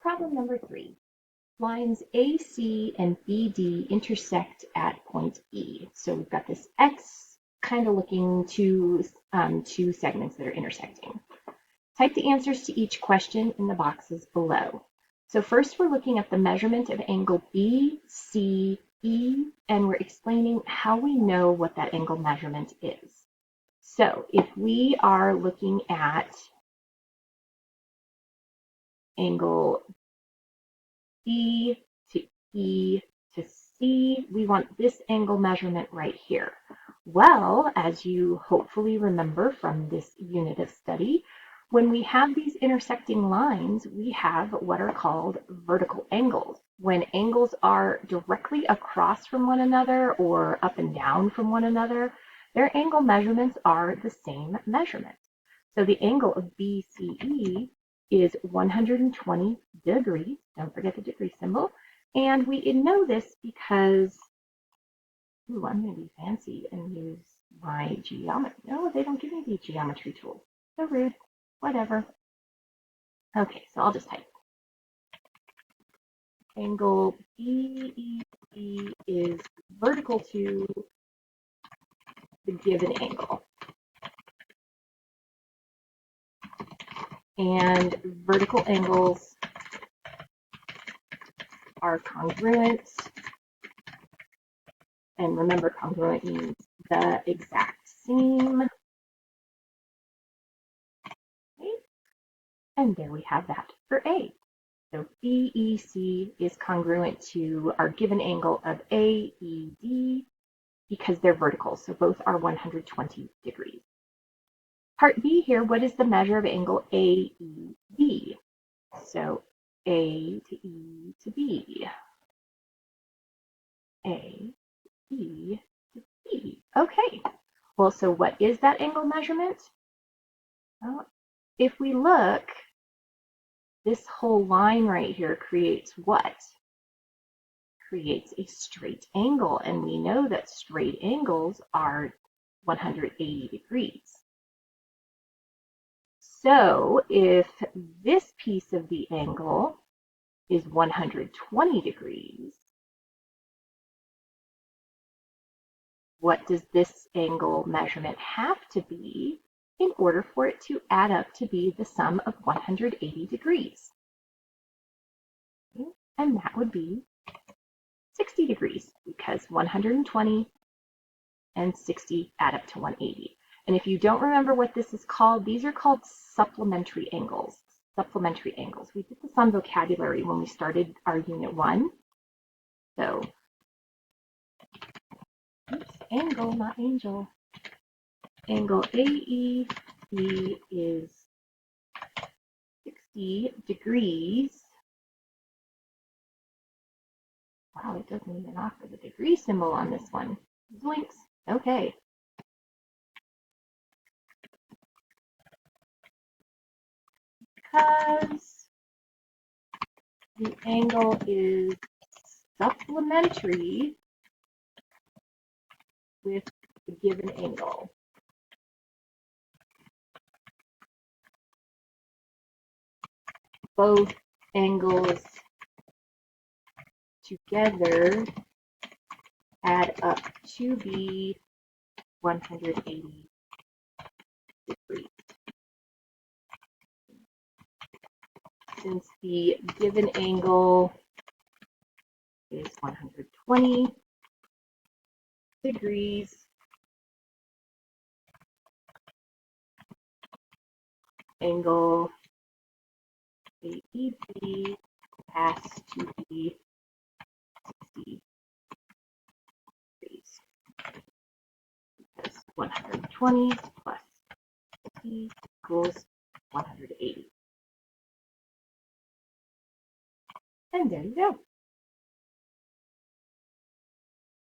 Problem number 3. Lines AC and BD intersect at point E. So we've got this X kind of looking to two segments that are intersecting. Type the answers to each question in the boxes below. So first we're looking at the measurement of angle BCE, and we're explaining how we know what that angle measurement is. So if we are looking at angle B to E to C, we want this angle measurement right here. Well, as you hopefully remember from this unit of study, when we have these intersecting lines, we have what are called vertical angles. When angles are directly across from one another or up and down from one another, their angle measurements are the same measurement. So the angle of BCE is 120 degrees. Don't forget the degree symbol. And we know this because, ooh, I'm going to be fancy and use my geometry. No, they don't give me the geometry tools. So rude. Whatever. Okay, so I'll just type. Angle BEC is vertical to the given angle. And vertical angles are congruent. And remember, congruent means the exact same. Okay. And there we have that for A. So BEC is congruent to our given angle of AED because they're vertical, so both are 120 degrees. Part B here, what is the measure of angle AEB? So A to E to B. A, E to B. Okay. Well, so what is that angle measurement? Well, if we look, this whole line right here creates what? Creates a straight angle, and we know that straight angles are 180 degrees. So if this piece of the angle is 120 degrees, what does this angle measurement have to be in order for it to add up to be the sum of 180 degrees? Okay. And that would be 60 degrees because 120 and 60 add up to 180. And if you don't remember what this is called, these are called supplementary angles. Supplementary angles. We did this on vocabulary when we started our unit 1. So, oops, angle, not angel. Angle AEB is 60 degrees. Wow, it doesn't even offer the degree symbol on this one. Zoinks. Okay. Because the angle is supplementary with the given angle. Both angles together add up to be 180 degrees. Since the given angle is 120 degrees, angle AEB has to be 60 degrees. Because 120 plus 60 equals 180. And there you go.